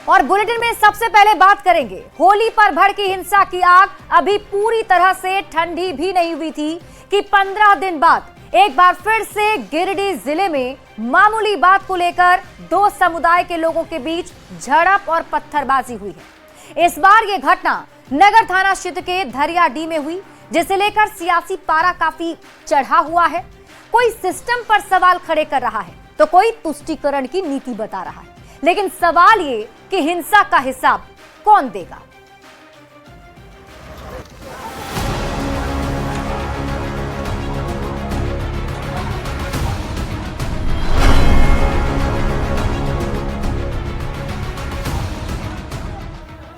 और बुलेटिन में सबसे पहले बात करेंगे होली पर भड़की हिंसा की आग अभी पूरी तरह से ठंडी भी नहीं हुई थी कि 15 दिन बाद एक बार फिर से गिरिडीह जिले में मामूली बात को लेकर दो समुदाय के लोगों के बीच झड़प और पत्थरबाजी हुई है। इस बार यह घटना नगर थाना क्षेत्र के धरियाडीह में हुई, जिसे लेकर सियासी पारा काफी चढ़ा हुआ है। कोई सिस्टम पर सवाल खड़े कर रहा है तो कोई तुष्टीकरण की नीति बता रहा है, लेकिन सवाल ये कि हिंसा का हिसाब कौन देगा।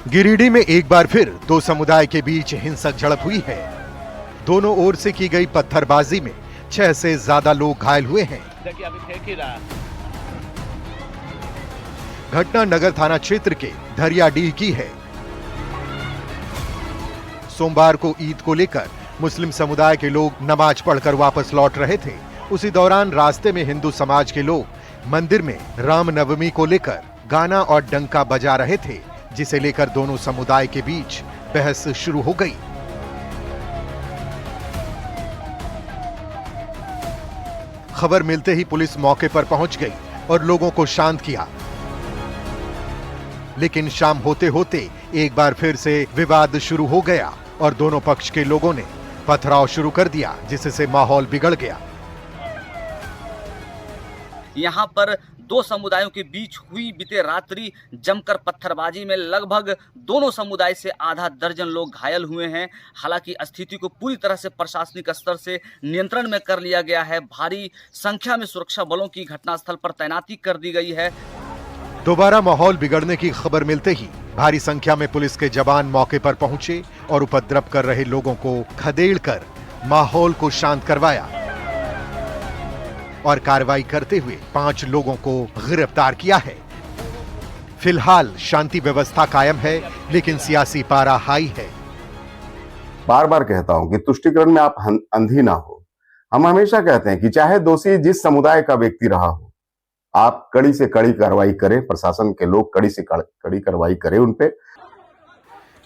गिरिडीह में एक बार फिर दो समुदाय के बीच हिंसक झड़प हुई है। दोनों ओर से की गई पत्थरबाजी में 6 से ज्यादा लोग घायल हुए हैं। घटना नगर थाना क्षेत्र के धरियाडीह की है। सोमवार को ईद को लेकर मुस्लिम समुदाय के लोग नमाज पढ़कर वापस लौट रहे थे। उसी दौरान रास्ते में हिंदू समाज के लोग मंदिर में रामनवमी को लेकर गाना और डंका बजा रहे थे, जिसे लेकर दोनों समुदाय के बीच बहस शुरू हो गई। खबर मिलते ही पुलिस मौके पर पहुंच गई और लोगों को शांत किया, लेकिन शाम होते होते एक बार फिर से विवाद शुरू हो गया और दोनों पक्ष के लोगों ने पथराव शुरू कर दिया, जिससे माहौल बिगड़ गया। यहाँ पर दो समुदायों के बीच हुई बीते रात्रि जमकर पत्थरबाजी में लगभग दोनों समुदाय से आधा दर्जन लोग घायल हुए हैं। हालांकि स्थिति को पूरी तरह से प्रशासनिक स्तर से नियंत्रण में कर लिया गया है। भारी संख्या में सुरक्षा बलों की घटनास्थल पर तैनाती कर दी गई है। दोबारा माहौल बिगड़ने की खबर मिलते ही भारी संख्या में पुलिस के जवान मौके पर पहुंचे और उपद्रव कर रहे लोगों को खदेड़कर माहौल को शांत करवाया और कार्रवाई करते हुए 5 लोगों को गिरफ्तार किया है। फिलहाल शांति व्यवस्था कायम है, लेकिन सियासी पारा हाई है। बार बार कहता हूं कि तुष्टीकरण में आप अंधी ना हो। हम हमेशा कहते हैं कि चाहे दोषी जिस समुदाय का व्यक्ति रहा हो, आप कड़ी से कड़ी कार्रवाई करें, प्रशासन के लोग कड़ी से कड़ी कार्रवाई करें उन पे।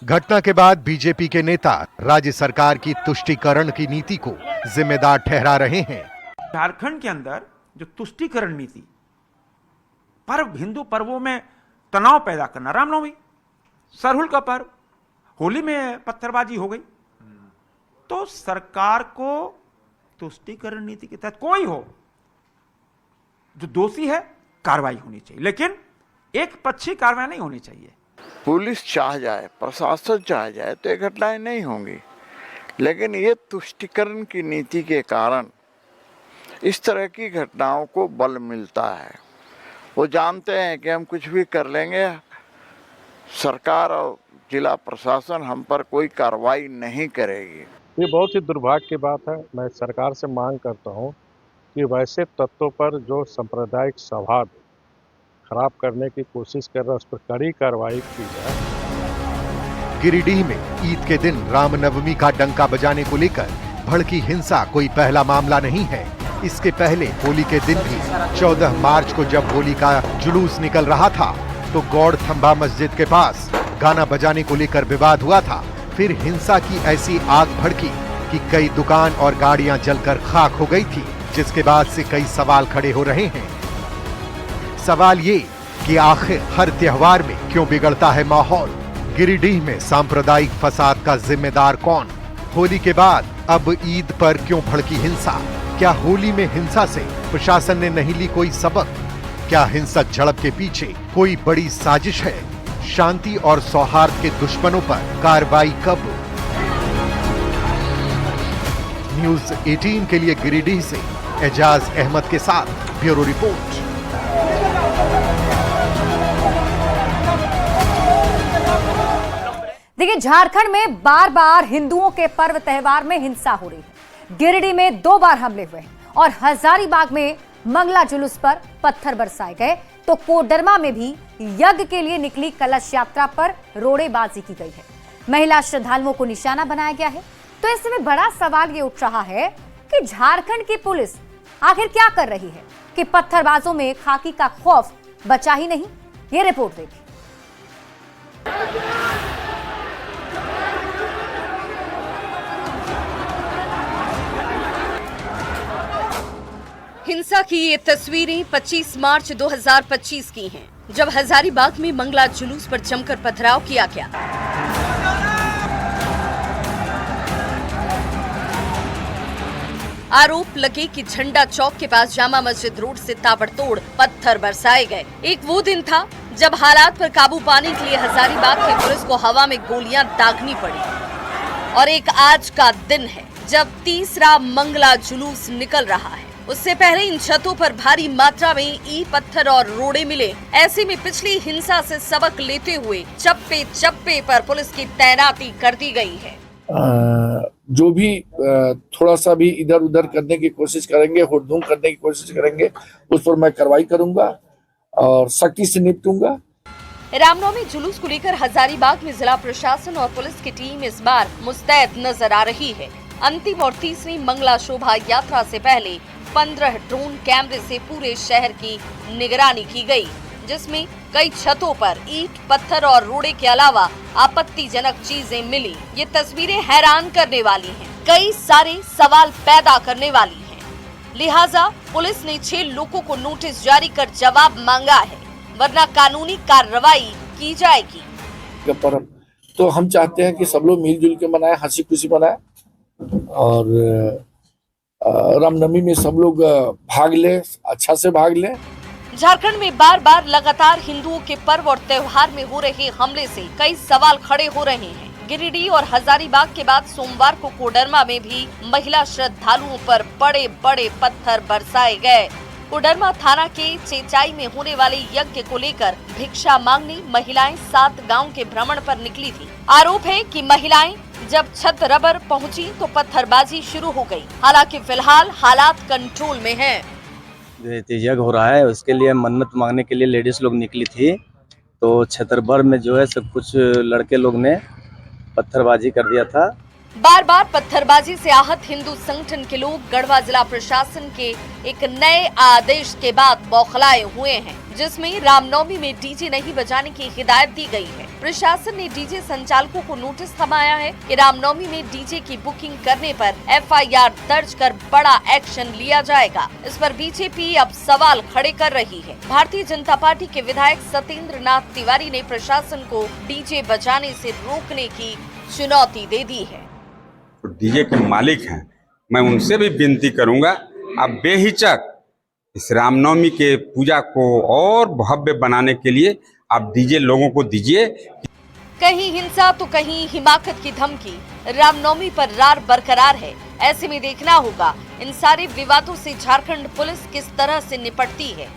घटना के बाद बीजेपी के नेता राज्य सरकार की तुष्टीकरण की नीति को जिम्मेदार ठहरा रहे हैं। झारखंड के अंदर जो तुष्टीकरण नीति, पर्व, हिंदू पर्वों में तनाव पैदा करना, रामनवमी, सरहुल का पर्व, होली में पत्थरबाजी हो गई, तो सरकार को तुष्टीकरण नीति के तहत कोई हो जो दोषी है कार्रवाई होनी चाहिए, लेकिन एक पक्षी कार्रवाई नहीं होनी चाहिए। पुलिस चाह जाए, प्रशासन चाह जाए तो ये घटनाएं नहीं होंगी, लेकिन ये तुष्टीकरण की नीति के कारण इस तरह की घटनाओं को बल मिलता है। वो जानते हैं कि हम कुछ भी कर लेंगे, सरकार और जिला प्रशासन हम पर कोई कार्रवाई नहीं करेगी। ये बहुत ही दुर्भाग्य की बात है। मैं सरकार से मांग करता हूं कि वैसे तत्वों पर जो सांप्रदायिक सौहार्द खराब करने की कोशिश कर रहा है, उस पर कड़ी कार्रवाई की जाए। गिरिडीह में ईद के दिन रामनवमी का डंका बजाने को लेकर भड़की हिंसा कोई पहला मामला नहीं है। इसके पहले होली के दिन भी 14 मार्च को जब होली का जुलूस निकल रहा था तो गौड़ थंबा मस्जिद के पास गाना बजाने को लेकर विवाद हुआ था। फिर हिंसा की ऐसी आग भड़की कि कई दुकान और गाड़ियां जलकर खाक हो गई थी, जिसके बाद से कई सवाल खड़े हो रहे हैं। सवाल ये कि आखिर हर त्योहार में क्यों बिगड़ता है माहौल? गिरिडीह में सांप्रदायिक फसाद का जिम्मेदार कौन? होली के बाद अब ईद पर क्यों भड़की हिंसा? क्या होली में हिंसा से प्रशासन ने नहीं ली कोई सबक? क्या हिंसक झड़प के पीछे कोई बड़ी साजिश है? शांति और सौहार्द के दुश्मनों पर कार्रवाई कब? न्यूज़ 18 के लिए गिरिडीह से एजाज अहमद के साथ ब्यूरो रिपोर्ट। देखिए, झारखंड में बार बार हिंदुओं के पर्व त्योहार में हिंसा हो रही है। गिरिडीह में 2 बार हमले हुए और हजारीबाग में मंगला जुलूस पर पत्थर बरसाए गए, तो कोडरमा में भी यज्ञ के लिए निकली कलश यात्रा पर रोड़ेबाजी की गई है। महिला श्रद्धालुओं को निशाना बनाया गया है। तो इस समय बड़ा सवाल ये उठ रहा है कि झारखंड की पुलिस आखिर क्या कर रही है कि पत्थरबाजों में खाकी का खौफ बचा ही नहीं। ये रिपोर्ट देखिए। हिंसा की ये तस्वीरें 25 मार्च 2025 की हैं, जब हजारीबाग में मंगला जुलूस पर जमकर पथराव किया गया। आरोप लगे कि झंडा चौक के पास जामा मस्जिद रोड से ताबड़तोड़ पत्थर बरसाए गए। एक वो दिन था जब हालात पर काबू पाने के लिए हजारीबाग की पुलिस को हवा में गोलियां दागनी पड़ी, और एक आज का दिन है जब तीसरा मंगला जुलूस निकल रहा है। उससे पहले इन छतों पर भारी मात्रा में ईंट पत्थर और रोड़े मिले। ऐसे में पिछली हिंसा से सबक लेते हुए चप्पे चप्पे पर पुलिस की तैनाती कर दी गई है। जो भी थोड़ा सा भी इधर उधर करने की कोशिश करेंगे, हुड़दुम करने की कोशिश करेंगे, उस पर मैं कार्रवाई करूंगा और सख्ती से निपटूंगा। रामनवमी जुलूस को लेकर हजारीबाग में जिला प्रशासन और पुलिस की टीम इस बार मुस्तैद नजर आ रही है। अंतिम और तीसरी मंगला शोभा यात्रा से पहले 15 ड्रोन कैमरे से पूरे शहर की निगरानी की गई, जिसमें कई छतों पर ईंट पत्थर और रोड़े के अलावा आपत्तिजनक चीजें मिली। ये तस्वीरें हैरान करने वाली हैं, कई सारे सवाल पैदा करने वाली हैं। लिहाजा पुलिस ने 6 लोगों को नोटिस जारी कर जवाब मांगा है, वरना कानूनी कार्रवाई की जाएगी। पर तो हम चाहते हैं कि सब लोग मिलजुल के मनाएं, हंसी खुशी मनाएं, और रामनवमी में सब लोग भाग ले, अच्छा से भाग ले। झारखंड में बार बार लगातार हिंदुओं के पर्व और त्योहार में हो रहे हमले से कई सवाल खड़े हो रहे हैं। गिरिडीह और हजारीबाग के बाद सोमवार को कोडरमा में भी महिला श्रद्धालुओं पर बड़े बड़े पत्थर बरसाए गए। कोडरमा थाना के चेचाई में होने वाले यज्ञ को लेकर भिक्षा मांगने महिलाएं 7 गांव के भ्रमण पर निकली थी। आरोप है कि महिलाएं जब छत रबर पहुंची तो पत्थरबाजी शुरू हो गई। हालांकि फिलहाल हालात कंट्रोल में हैं। यज्ञ हो रहा है, उसके लिए मन्नत मांगने के लिए लेडीज लोग निकली थी, तो छतरबर में जो है सब कुछ लड़के लोग ने पत्थरबाजी कर दिया था। बार बार पत्थरबाजी से आहत हिंदू संगठन के लोग गढ़वा जिला प्रशासन के एक नए आदेश के बाद बौखलाए हुए हैं, जिसमें रामनवमी में डीजे नहीं बजाने की हिदायत दी गई है। प्रशासन ने डीजे संचालकों को नोटिस थमाया है कि रामनवमी में डीजे की बुकिंग करने पर FIR दर्ज कर बड़ा एक्शन लिया जाएगा। इस पर बीजेपी अब सवाल खड़े कर रही है। भारतीय जनता पार्टी के विधायक सत्येंद्र नाथ तिवारी ने प्रशासन को डीजे बजाने से रोकने की चुनौती दे दी है। डीजे के मालिक हैं, मैं उनसे भी विनती करूंगा, आप बेहिचक इस रामनवमी के पूजा को और भव्य बनाने के लिए आप डीजे लोगों को दीजिए। कहीं हिंसा तो कहीं हिमाकत की धमकी, रामनवमी पर रार बरकरार है। ऐसे में देखना होगा इन सारे विवादों से झारखंड पुलिस किस तरह से निपटती है।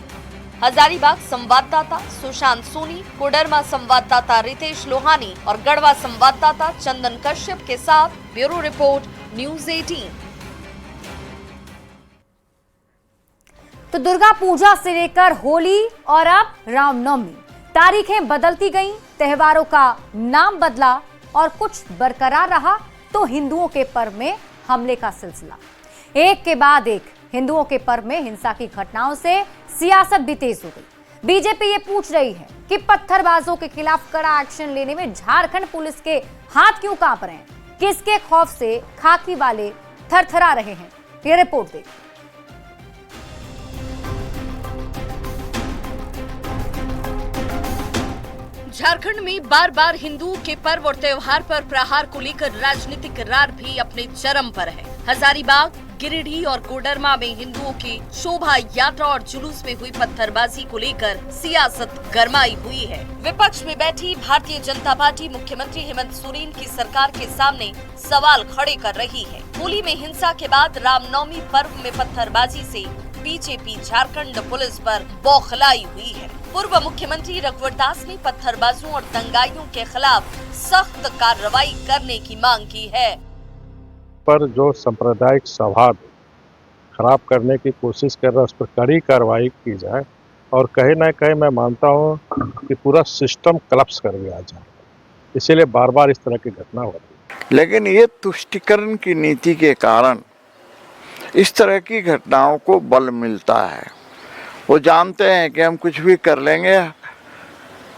हजारीबाग संवाददाता सुशांत सोनी, कोडरमा संवाददाता रितेश लोहानी और गढ़वा संवाददाता चंदन कश्यप के साथ ब्यूरो रिपोर्ट न्यूज़ 18। तो दुर्गा पूजा से लेकर होली और अब रामनवमी, तारीखें बदलती गईं, त्योहारों का नाम बदला और कुछ बरकरार रहा तो हिंदुओं के पर्व में हमले का सिलसिला। एक के बाद एक हिंदुओं के पर्व में हिंसा की घटनाओं से सियासत भी तेज हो गई। बीजेपी ये पूछ रही है कि पत्थरबाजों के खिलाफ कड़ा एक्शन लेने में झारखंड पुलिस के हाथ क्यों कांप रहे हैं, किसके खौफ से खाकी वाले थरथरा रहे हैं। ये रिपोर्ट देखिए। झारखंड में बार बार हिंदुओं के पर्व और त्योहार पर प्रहार को लेकर राजनीतिक रार भी अपने चरम पर है। हजारीबाग, गिरिडीह और कोडरमा में हिंदुओं की शोभा यात्रा और जुलूस में हुई पत्थरबाजी को लेकर सियासत गरमाई हुई है। विपक्ष में बैठी भारतीय जनता पार्टी मुख्यमंत्री हेमंत सोरेन की सरकार के सामने सवाल खड़े कर रही है। होली में हिंसा के बाद रामनवमी पर्व में पत्थरबाजी से बीजेपी झारखंड पुलिस पर बौखलाई हुई है। पूर्व मुख्यमंत्री रघुवर दास ने पत्थरबाजों और दंगाइयों के खिलाफ सख्त कार्रवाई करने की मांग की है। पर जो सांप्रदायिक सौहार्द खराब करने की कोशिश कर रहा है उस पर कड़ी कार्रवाई की जाए, और कहीं ना कहीं मैं मानता हूँ कि पूरा सिस्टम कलप्स कर गया जाए, इसीलिए बार बार इस तरह की घटना होती है। लेकिन ये तुष्टिकरण की नीति के कारण इस तरह की घटनाओं को बल मिलता है। वो जानते हैं कि हम कुछ भी कर लेंगे,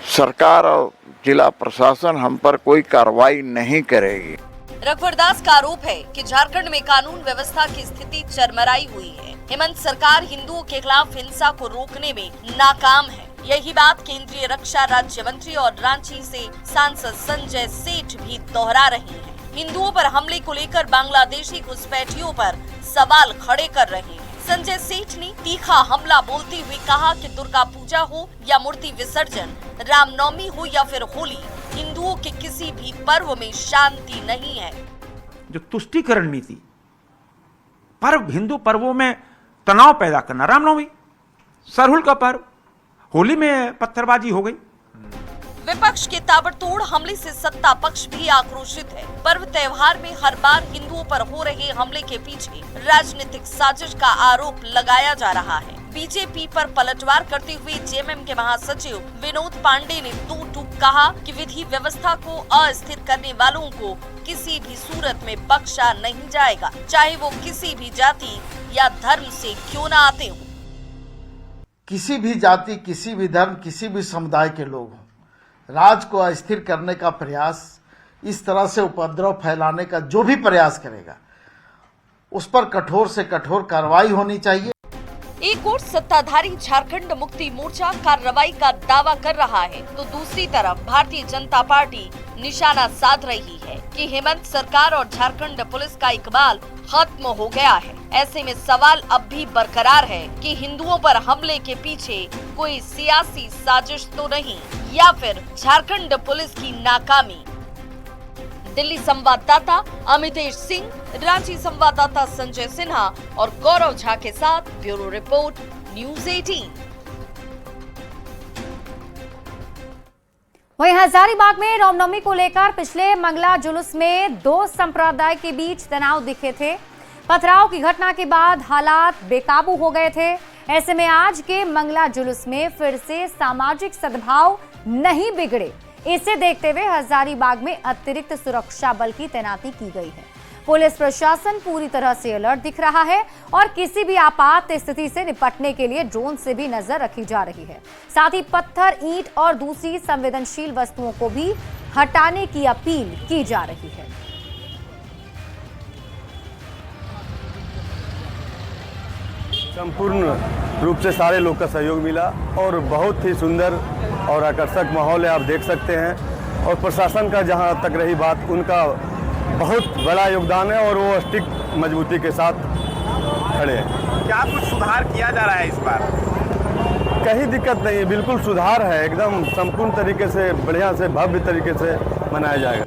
सरकार और जिला प्रशासन हम पर कोई कार्रवाई नहीं करेगी। रघुवर दास का आरोप है कि झारखंड में कानून व्यवस्था की स्थिति चरमराई हुई है। हेमंत सरकार हिंदुओं के खिलाफ हिंसा को रोकने में नाकाम है। यही बात केंद्रीय रक्षा राज्य मंत्री और रांची से सांसद संजय सेठ भी दोहरा रहे हैं। हिंदुओं पर हमले को लेकर बांग्लादेशी घुसपैठियों पर सवाल खड़े कर रहे हैं। संजय सेठ ने तीखा हमला बोलते हुए कहा कि दुर्गा पूजा हो या मूर्ति विसर्जन, रामनवमी हो या फिर होली, हिंदुओं के किसी भी पर्व में शांति नहीं है। जो तुष्टीकरण नीति, पर्व, हिंदू पर्वों में तनाव पैदा करना, रामनवमी, सरहुल का पर्व, होली में पत्थरबाजी हो गई। विपक्ष के ताबड़तोड़ हमले से सत्ता पक्ष भी आक्रोशित है। पर्व त्योहार में हर बार हिंदुओं पर हो रहे हमले के पीछे राजनीतिक साजिश का आरोप लगाया जा रहा है। बीजेपी पर पलटवार करते हुए जेएमएम के महासचिव विनोद पांडे ने दो टूक कहा कि विधि व्यवस्था को अस्थिर करने वालों को किसी भी सूरत में बख्शा नहीं जाएगा, चाहे वो किसी भी जाति या धर्म से क्यों न आते हो। किसी भी जाति, किसी भी धर्म, किसी भी समुदाय के लोग हों, राज को अस्थिर करने का प्रयास, इस तरह से उपद्रव फैलाने का जो भी प्रयास करेगा, उस पर कठोर से कठोर कार्रवाई होनी चाहिए। एक ओर सत्ताधारी झारखंड मुक्ति मोर्चा कार्रवाई का दावा कर रहा है, तो दूसरी तरफ भारतीय जनता पार्टी निशाना साध रही है कि हेमंत सरकार और झारखंड पुलिस का इकबाल खत्म हो गया है। ऐसे में सवाल अब भी बरकरार है कि हिंदुओं पर हमले के पीछे कोई सियासी साजिश तो नहीं, या फिर झारखंड पुलिस की नाकामी। दिल्ली संवाददाता अमितेश सिंह, रांची संवाददाता संजय सिन्हा और गौरव झा के साथ ब्यूरो रिपोर्ट, न्यूज़ 18। वहीं हजारीबाग में रामनवमी को लेकर पिछले मंगला जुलूस में दो संप्रदाय के बीच तनाव दिखे थे। पथराव की घटना के बाद हालात बेकाबू हो गए थे। ऐसे में आज के मंगला जुलूस में फिर से सामाजिक सद्भाव नहीं बिगड़े, इसे देखते हुए हजारीबाग में अतिरिक्त सुरक्षा बल की तैनाती की गई है। पुलिस प्रशासन पूरी तरह से अलर्ट दिख रहा है और किसी भी आपात स्थिति से निपटने के लिए ड्रोन से भी नजर रखी जा रही है। साथ ही पत्थर, ईंट और दूसरी संवेदनशील वस्तुओं को भी हटाने की अपील की जा रही है। संपूर्ण रूप से सारे लोग का सहयोग मिला और बहुत ही सुंदर और आकर्षक माहौल है, आप देख सकते हैं। और प्रशासन का जहां तक रही बात, उनका बहुत बड़ा योगदान है और वो स्टिक मजबूती के साथ खड़े हैं। क्या कुछ सुधार किया जा रहा है इस बार? कहीं दिक्कत नहीं है, बिल्कुल सुधार है, एकदम संपूर्ण तरीके से, बढ़िया से, भव्य तरीके से मनाया जाएगा।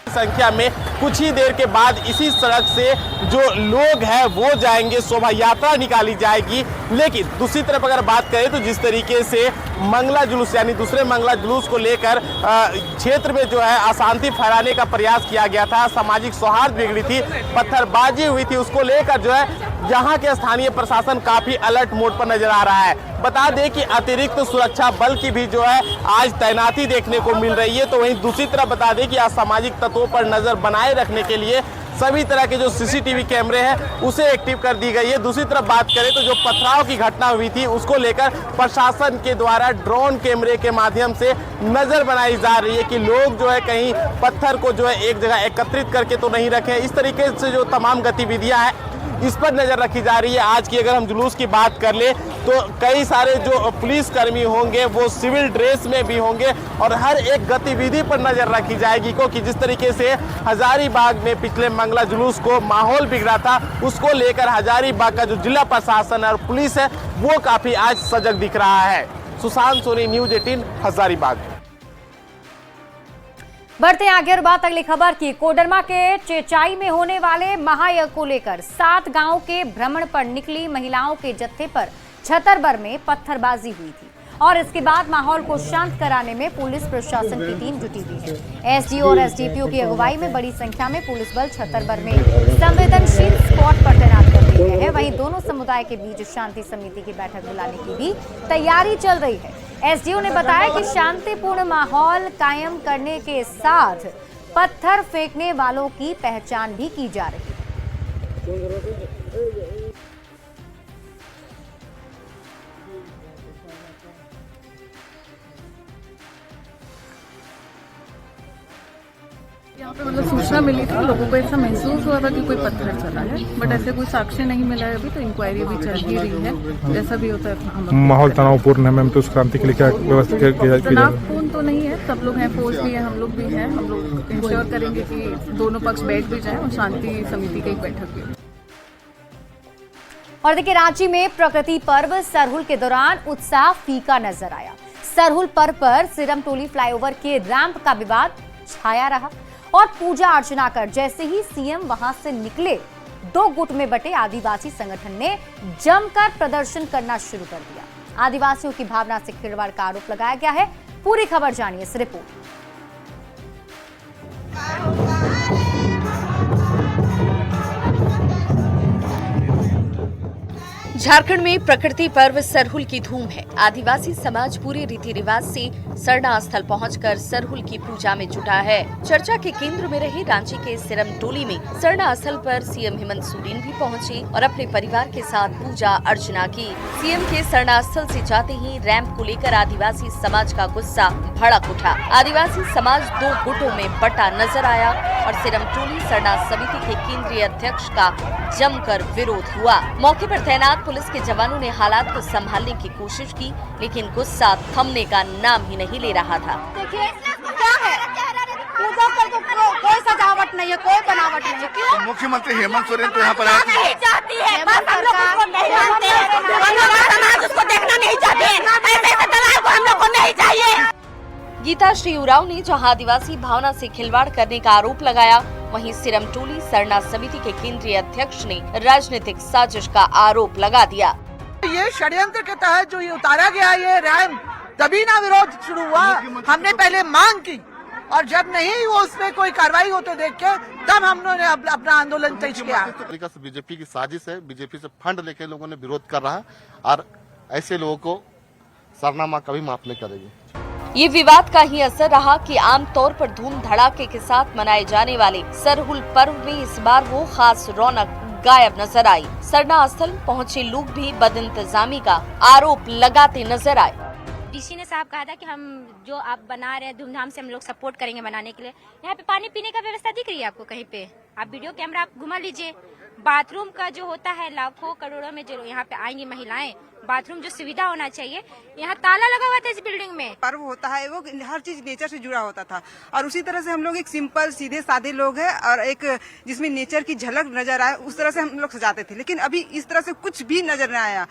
संख्या में कुछ ही देर के बाद इसी सड़क से जो लोग हैं वो जाएंगे, शोभा यात्रा निकाली जाएगी। लेकिन दूसरी तरफ अगर बात करें तो जिस तरीके से मंगला जुलूस यानी दूसरे मंगला जुलूस को लेकर क्षेत्र में जो है अशांति फैलाने का प्रयास किया गया था, सामाजिक सौहार्द बिगड़ी थी, पत्थरबाजी हुई थी, उसको लेकर जो है यहाँ के स्थानीय प्रशासन काफी अलर्ट मोड पर नजर आ रहा है। बता दें कि अतिरिक्त सुरक्षा बल की भी जो है आज तैनाती देखने को मिल रही है। तो वहीं दूसरी तरफ बता दें कि असामाजिक तत्वों पर नजर बनाए रखने के लिए सभी तरह के जो सीसीटीवी कैमरे हैं उसे एक्टिव कर दी गई है। दूसरी तरफ बात करें तो जो पथराव की घटना हुई थी उसको लेकर प्रशासन के द्वारा ड्रोन कैमरे के माध्यम से नजर बनाई जा रही है कि लोग जो है कहीं पत्थर को जो है एक जगह एकत्रित करके तो नहीं रखें। इस तरीके से जो तमाम गतिविधियां हैं इस पर नजर रखी जा रही है। आज की अगर हम जुलूस की बात कर ले तो कई सारे जो पुलिस कर्मी होंगे वो सिविल ड्रेस में भी होंगे और हर एक गतिविधि पर नजर रखी जाएगी, क्योंकि जिस तरीके से हजारीबाग में पिछले मंगला जुलूस को माहौल बिगड़ा था उसको लेकर हजारीबाग का जो जिला प्रशासन और पुलिस है वो काफी आज सजग दिख रहा है। सुशांत सोनी, न्यूज़ 18, हजारीबाग। बढ़ते आगे और बात अगली खबर की। कोडरमा के चेचाई में होने वाले महायज्ञ को लेकर 7 गांव के भ्रमण पर निकली महिलाओं के जत्थे पर छतरबर में पत्थरबाजी हुई थी और इसके बाद माहौल को शांत कराने में पुलिस प्रशासन की टीम जुटी हुई है। एसडीओ और एसडीपीओ की अगुवाई में बड़ी संख्या में पुलिस बल छतरबर में संवेदनशील स्पॉट पर तैनात कर दिए गए हैं। वहीं दोनों समुदाय के बीच शांति समिति की बैठक बुलाने की भी तैयारी चल रही है। एसडीओ ने बताया कि शांतिपूर्ण माहौल कायम करने के साथ पत्थर फेंकने वालों की पहचान भी की जा रही है। यहाँ पे मतलब सूचना मिली थी, लोगों को ऐसा महसूस हुआ था कि कोई पत्थर चला है, बट ऐसे कोई साक्ष्य नहीं मिला है अभी, तो इंक्वायरी भी चल ही रही है। जैसा भी होता है माहौल तनावपूर्ण है मैम, तो उस क्रांति के लिए क्या व्यवस्था की जाएगी? तनावपूर्ण तो नहीं है, सब लोग हैं, फोर्स भी है, हम लोग भी हैं, हम लोग इंश्योर करेंगे कि दोनों पक्ष बैठ भी जाएं और शांति समिति की एक बैठक भी हो। और देखिए, रांची में प्रकृति पर्व सरहुल के दौरान उत्साह फीका नजर आया। सरहुल पर्व पर सिरम टोली फ्लाईओवर के रैंप का विवाद छाया रहा और पूजा अर्चना कर जैसे ही सीएम वहां से निकले, दो गुट में बटे आदिवासी संगठन ने जमकर प्रदर्शन करना शुरू कर दिया। आदिवासियों की भावना से खिलवाड़ का आरोप लगाया गया है। पूरी खबर जानिए इस रिपोर्ट। झारखंड में प्रकृति पर्व सरहुल की धूम है। आदिवासी समाज पूरे रीति रिवाज से सरना स्थल पहुंचकर सरहुल की पूजा में जुटा है। चर्चा के केंद्र में रहे रांची के सिरम टोली में सरना स्थल पर सीएम हेमंत सोरेन भी पहुंचे और अपने परिवार के साथ पूजा अर्चना की। सीएम के सरना स्थल से जाते ही रैंप को लेकर आदिवासी समाज का गुस्सा भड़क उठा। आदिवासी समाज दो गुटों में बटा नजर आया और सिरम टोली सरना समिति के केंद्रीय अध्यक्ष का जमकर विरोध हुआ। मौके पर तैनात पुलिस के जवानों ने हालात को संभालने की कोशिश की, लेकिन गुस्सा थमने का नाम ही नहीं ले रहा था। देखिए क्या है, पूजा पर तो कोई सजावट नहीं है, कोई बनावट नहीं है। क्यों? मुख्यमंत्री हेमंत सोरेन तो यहाँ पर आए थे। नहीं चाहती है, बस हम लोग उसको नहीं मानते हैं, समाज उसको देखना नहीं चाहते हैं, ऐसे दलाल को हम लोग को नहीं चाहिए। गीता श्री उरांव ने जहां आदिवासी भावना से खिलवाड़ करने का आरोप लगाया, वहीं सिरम टोली सरना समिति के केंद्रीय अध्यक्ष ने राजनीतिक साजिश का आरोप लगा दिया। ये षड्यंत्र के तहत जो ये उतारा गया ये रैंप, तभी ना विरोध शुरू हुआ। हमने पहले मांग की और जब नहीं वो उसमें कोई कार्रवाई होते देख के तब हमने अपना आंदोलन तेज किया। बीजेपी की साजिश है, बीजेपी से फंड लेके लोगों ने विरोध कर रहा है और ऐसे लोगों को सरनामा कभी माफ नहीं करेगी। ये विवाद का ही असर रहा कि आमतौर पर धूम धड़ाके के साथ मनाए जाने वाले सरहुल पर्व में इस बार वो खास रौनक गायब नजर आई। सरना स्थल पहुंचे लोग भी बदइंतजामी का आरोप लगाते नजर आए। डीसी ने साहब कहा था कि हम जो आप बना रहे हैं धूमधाम से हम लोग सपोर्ट करेंगे बनाने के लिए। यहाँ पे पानी पीने का व्यवस्था दिख रही है आपको कहीं पे? आप वीडियो कैमरा आप घुमा लीजिए। बाथरूम का जो होता है लाखों करोड़ों में जो यहाँ पे आएंगी महिलाएं, बाथरूम जो सुविधा होना चाहिए, यहाँ ताला लगा हुआ था इस बिल्डिंग में। पर्व होता है वो हर चीज नेचर से जुड़ा होता था और उसी तरह से हम लोग एक सिंपल सीधे सादे लोग हैं और एक जिसमें नेचर की झलक नजर आए उस तरह से हम लोग सजाते थे, लेकिन अभी इस तरह से कुछ भी नजर न आया।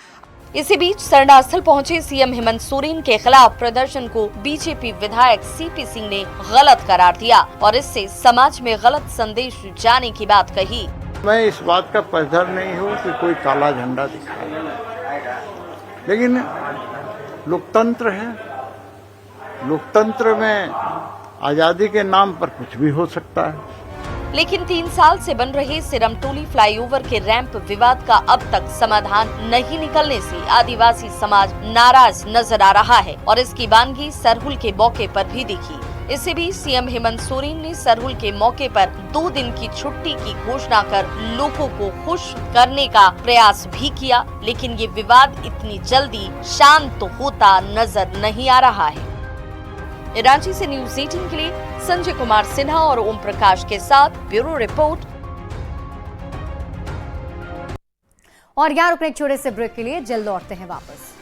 इसी बीच सरना स्थल पहुंचे सीएम हेमंत सोरेन के खिलाफ प्रदर्शन को बीजेपी विधायक सीपी सिंह ने गलत करार दिया और इससे समाज में गलत संदेश जाने की बात कही। मैं इस बात का पक्षधर नहीं हूँ कि कोई काला झंडा दिखाए, लेकिन लोकतंत्र है, लोकतंत्र में आजादी के नाम पर कुछ भी हो सकता है। लेकिन 3 साल से बन रहे सिरम टोली फ्लाईओवर के रैंप विवाद का अब तक समाधान नहीं निकलने से आदिवासी समाज नाराज नजर आ रहा है और इसकी वानगी सरहुल के मौके पर भी दिखी। इसी बीच सीएम हेमंत सोरेन ने सरहुल के मौके पर 2 दिन की छुट्टी की घोषणा कर लोगों को खुश करने का प्रयास भी किया, लेकिन ये विवाद इतनी जल्दी शांत होता नजर नहीं आ रहा है। रांची से न्यूज़ 18 के लिए संजय कुमार सिन्हा और ओम प्रकाश के साथ ब्यूरो रिपोर्ट। और यहाँ रुकने एक छोटे से ब्रेक के लिए जल्द लौटते हैं वापस।